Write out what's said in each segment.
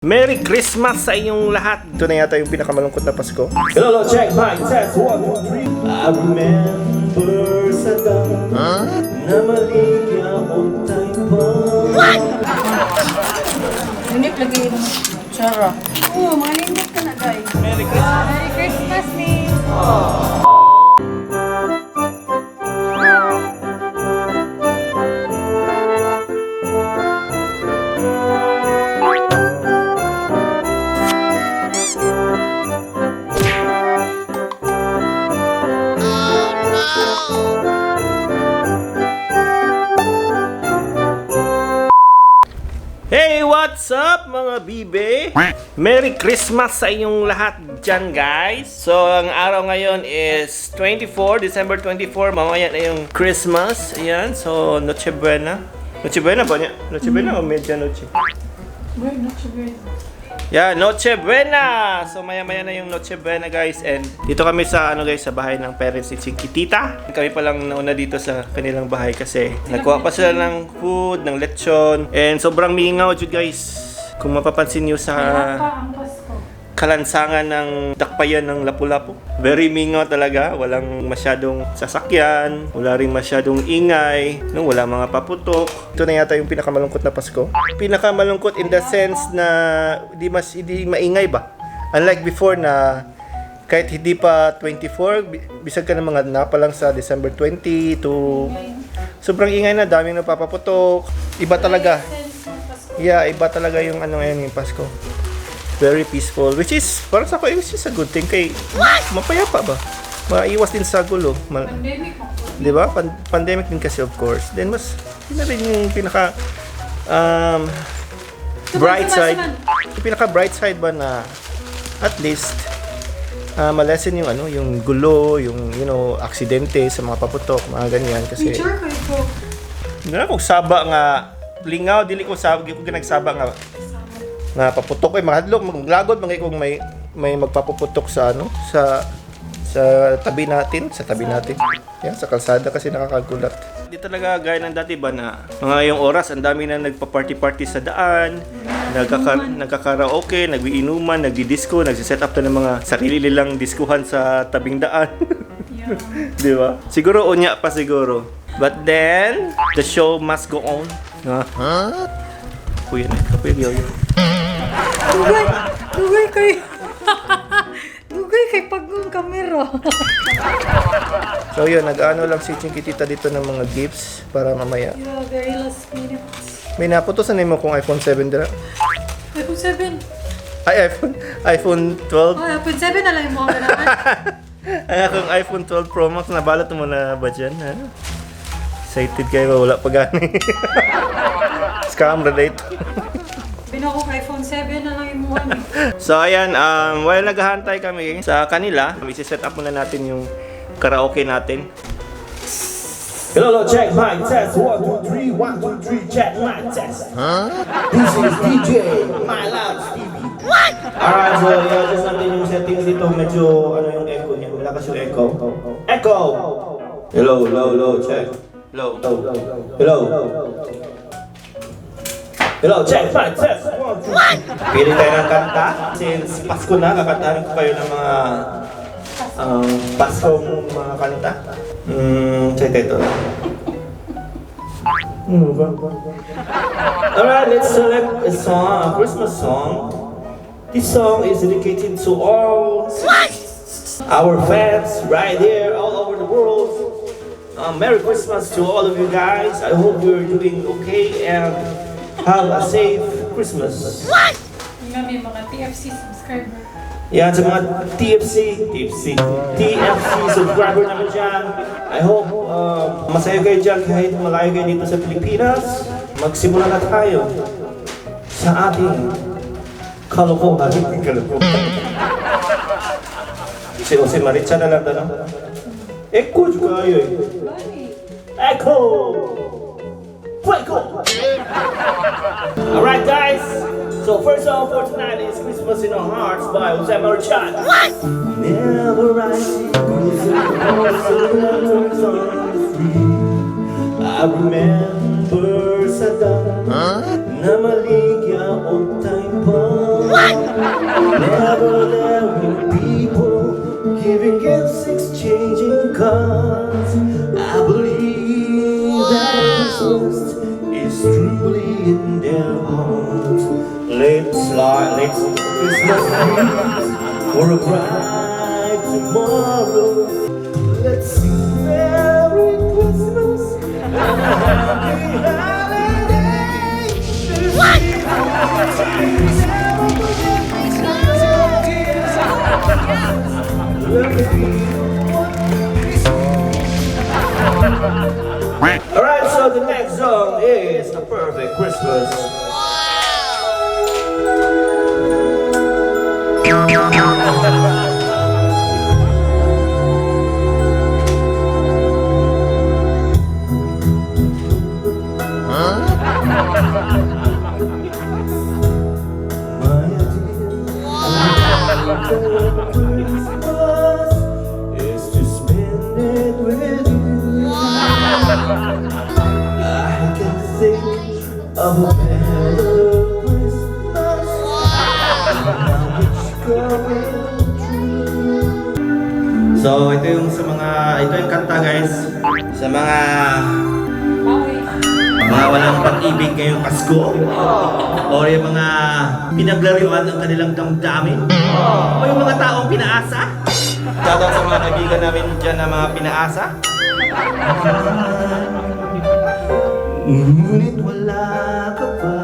Merry Christmas sa inyong lahat! Ito na yata yung pinakamalungkot na Pasko. Hello, check, mic, test, 1, 2, 3. I remember sa dami na maligya on time pa. What? Unit lagi yung tsara. Oo, malingkot ka na guys. Merry Christmas! Merry Christmas ni! Hey! What's up mga bibe? Merry Christmas sa inyong lahat dyan guys! So, ang araw ngayon is December 24. Mamaya na yung Christmas. Ayan. So, Noche Buena. Noche Buena ba niya? Noche Buena o Media Noche? Noche Buena. Yeah, Noche Buena! So, maya-maya na yung Noche Buena guys. And dito kami sa, sa bahay ng parents ni Chinkytita. Kami palang nauna dito sa kanilang bahay kasi nagkuha pa sila ng food, ng lechon. And sobrang mingaw dyan guys. Kung mapapansin nyo sa ang Pasko. kalansangan ng dakpayan ng Lapu-Lapu. Very mingaw talaga. Walang masyadong sasakyan. Wala rin masyadong ingay. No, wala mga paputok. Ito na yata yung pinakamalungkot na Pasko. Pinakamalungkot in the sense na hindi maingay ba? Unlike before na kahit hindi pa 24, bisag ka ng mga napa lang sa December 20 to sobrang ingay na, daming napapaputok. Iba talaga. Yeah, iba talaga yung ngayon yung Pasko. Very peaceful, which is, para sa ako, it's just a good thing kay mapayapa ba? Maiwas din sa gulo. Pandemic mo. Di ba? Pandemic din kasi of course. Then mas, yun na rin yung pinaka bright side. Yung pinaka bright side ba na at least malesen yung yung gulo, yung aksidente sa mga paputok, mga ganyan kasi. Picture ko ito. Hindi na kung saba nga lingaw, dili ko ginagsaba nga paputok ay mahadlok maglagod kung may magpapuputok sa sa tabi natin, yan sa kalsada kasi nakakagulat. Hindi talaga gaya ng dati ba na mga yung oras ang dami na nagpa-party sa daan, nagkakaraoke, nag-iinuman, nagdi-disco, nagsi-set up na ng mga sarili nilang diskuhan sa tabing daan. Yeah. Di ba? Siguro unya pa siguro. But then the show must go on. Kuya na, kapilyo yun. Dugay kay pagong kamera. So yun, nag-ano lang si Chinkytita dito ng mga gifts para mamaya. Yeah, very last minute. May naputosan mo kung iPhone 7 dira. iPhone 7. Ay, iPhone 12. Oh, iPhone 7 na lang yung mga ganahan. Ay, akong iPhone 12 Pro Max, nabalot mo na ba dyan? Ha? Excited kayo, wala pa gani. Scam relate. Binako ko iPhone 7 na lang yung mga ni. So ayan, while naghahantay kami sa kanila, isi-set up muna natin yung karaoke natin. Hello, check, mic, test, 1, 2, 3. 1, 2, 3, check, mic, test. This is DJ Mylabs TV. What? Alright, so just natin yung settings dito. Medyo, yung echo niya. Wala kasi yung echo. Echo! Hello, check. Hello. Hello, check, mic, test, 1, 2, 3. Pili tayo ng kanta. Since Pasko na, kakantahan ko kayo ng mga Paskong mga kanta. Check ito. Alright, let's select a song, a Christmas song. This song is dedicated to all our fans right here all over the world. Merry Christmas to all of you guys. I hope you're doing okay and have a safe Christmas. Nga may mga TFC subscriber. Yan sa mga TFC subscriber naman dyan. I hope masaya kayo dyan kahit malayo kayo dito sa Pilipinas. Magsimula na tayo sa ating kalokohan. Si Maritza na lang tanong. Echo juga kayo eh. Echo! Fuego! Alright guys, so first song for tonight is Christmas in Our Hearts by Mylabs Channel. What? Whenever I see Christmas on the street, I remember sa dami na maligya on time pa. changing cause I believe that Christmas is truly in their hearts. Let's Christmas for a bright tomorrow. Let's sing Merry Christmas. Happy holidays. What? Alright, so the next song is The Perfect Christmas. Christmas is to spend it with you. I can think of a better Christmas now it's coming true. So ito yung kanta guys sa mga walang pag-ibig ngayong Pasko o yung mga pinaglaruan ng kanilang damdamin o yung mga taong pinaasa. Shoutout sa mga kaibigan namin dyan na mga pinaasa. Ngunit wala ka pa.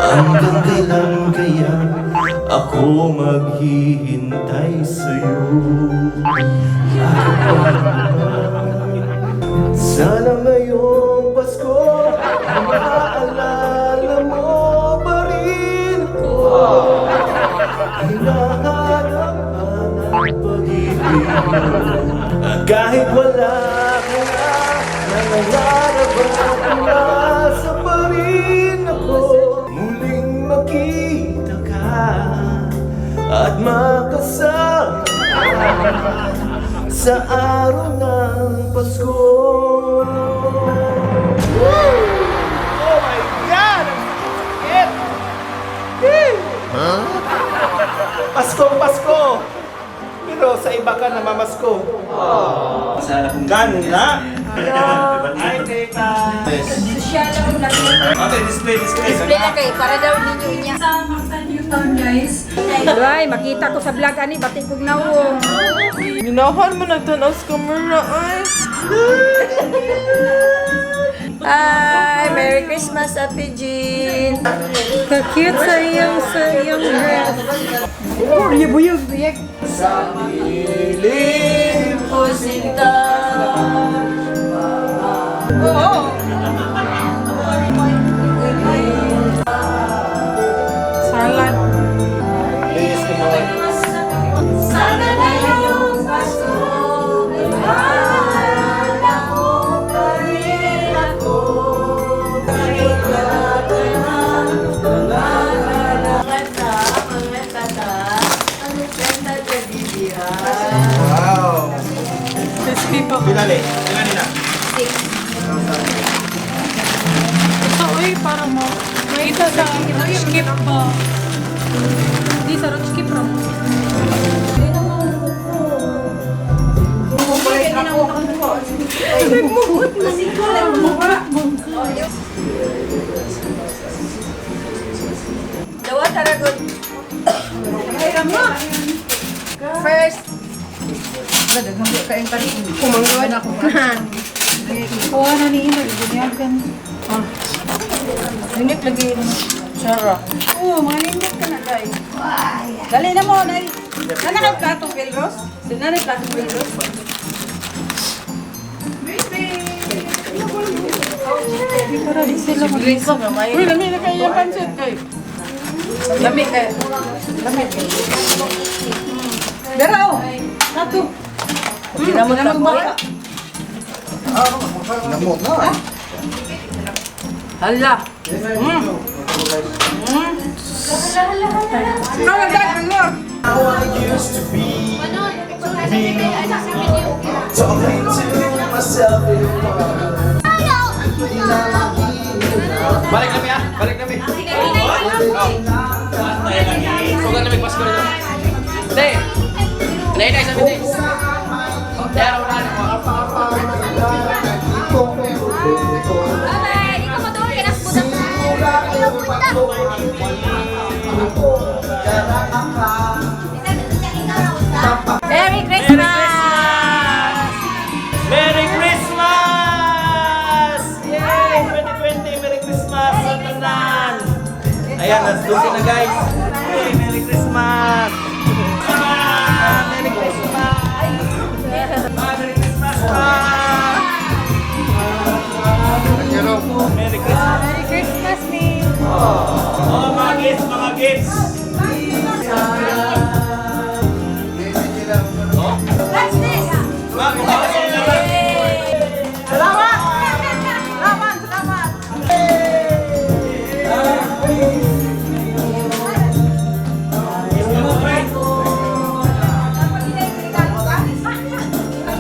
Hanggang kailan kaya ako maghihintay sa'yo? Sana ngayong Pasko, maaalala mo pa rin ako. Hinahanap ang pag-ibig mo. At kahit wala ka na, nangangarap at umasa pa rin ako. Muling makita ka at makasama sa araw ng Pasko. Oh my God! Ang sakit! Paskong Pasko! Pero sa iba ka namamasko. Ganda! Ay, teka! Social ako natin. Okay, display. Display na kayo, para daw ninyo niya. Sa mga new town guys. Ay, makita ko sa vlog ani batik kog nawong. Ginahan mo nagtanaw sa camera ay. Ay, Merry Christmas Ate Jean. Ka-cute sa iyong dress. Oh, buyog. Sa piling ko sinta. Oo. Salad. Sana ngayong Pasko, maalala mo pa rin ako. Kahit wala ka na, mga kata, ang ganda ka didihan. Wow! Crispy pa. Pilali na. Ito ay para mo. Makita sa skip pa. Di sarap skip ram. Dawa taragon. First, kumanggawa na ako. Kuha na ni Ina, bunyagan. Linip lagi. Sarap. Oo, mga lindot ka na, Day. Dali na mo, Day. Sana kayo platong pilros? Sina na platong pilros? Para di sila mag-isa. Uy, lamig na kayo yung pancit kay. Lamig eh. Lamig. Dara, oh. Nato. Ginamot na mo. Hala. How I used to be talking to myself in the morning. Balik kami ah! Balik kami! Sugan na may Pasko rin. Hindi! Hindi, sabi Bye-bye! Di ko maduri na Merry Christmas! Merry Christmas! Yay! 2020, Merry Christmas sa tanan! Ayan, let's do it na guys! Yay! Merry Christmas! Merry Christmas! Merry Christmas pa! Merry Christmas! Merry Christmas, me. Oh, mga gifts, mga gifts! What's this? Salamat! Salamat!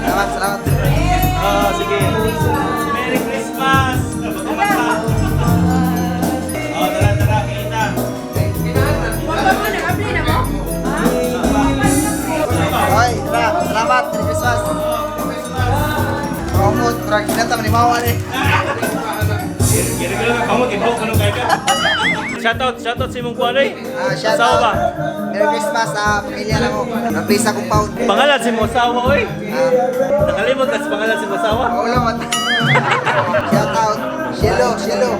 Salamat! Salamat. Oh, sige. Merry Christmas! Oh, tara, kita. Hoy, salamat. Merry Christmas. Promote, kurang kinata manimawa ni. Kira-kira kamu ibok ano kaya ka? Shoutout si mong kuwanay. Shout Asawa ba? out. Merry Christmas sa pamilya na mo. Naplisa kong pound. Pangalan si mong asawa, oy. Nakalimot na si pangalan si mong asawa. Ulo mat. Shout out. Shelo.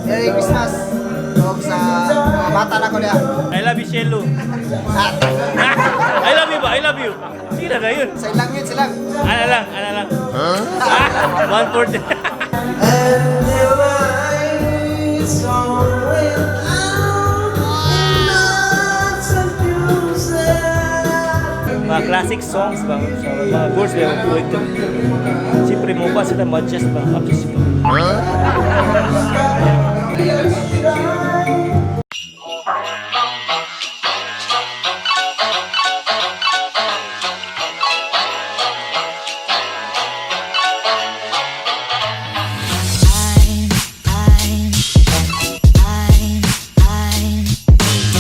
Merry Christmas. Huwag sa mga bata na ko niya. I love you, Shelo. I love you ba? I love you. Sige na yun. Sa ilang yun silang. Ana lang. Huh? 140. Mga classic songs ba? Mga course ba yung tuwag ito? Siyempre mo pa sila ma-adjust ba? Up to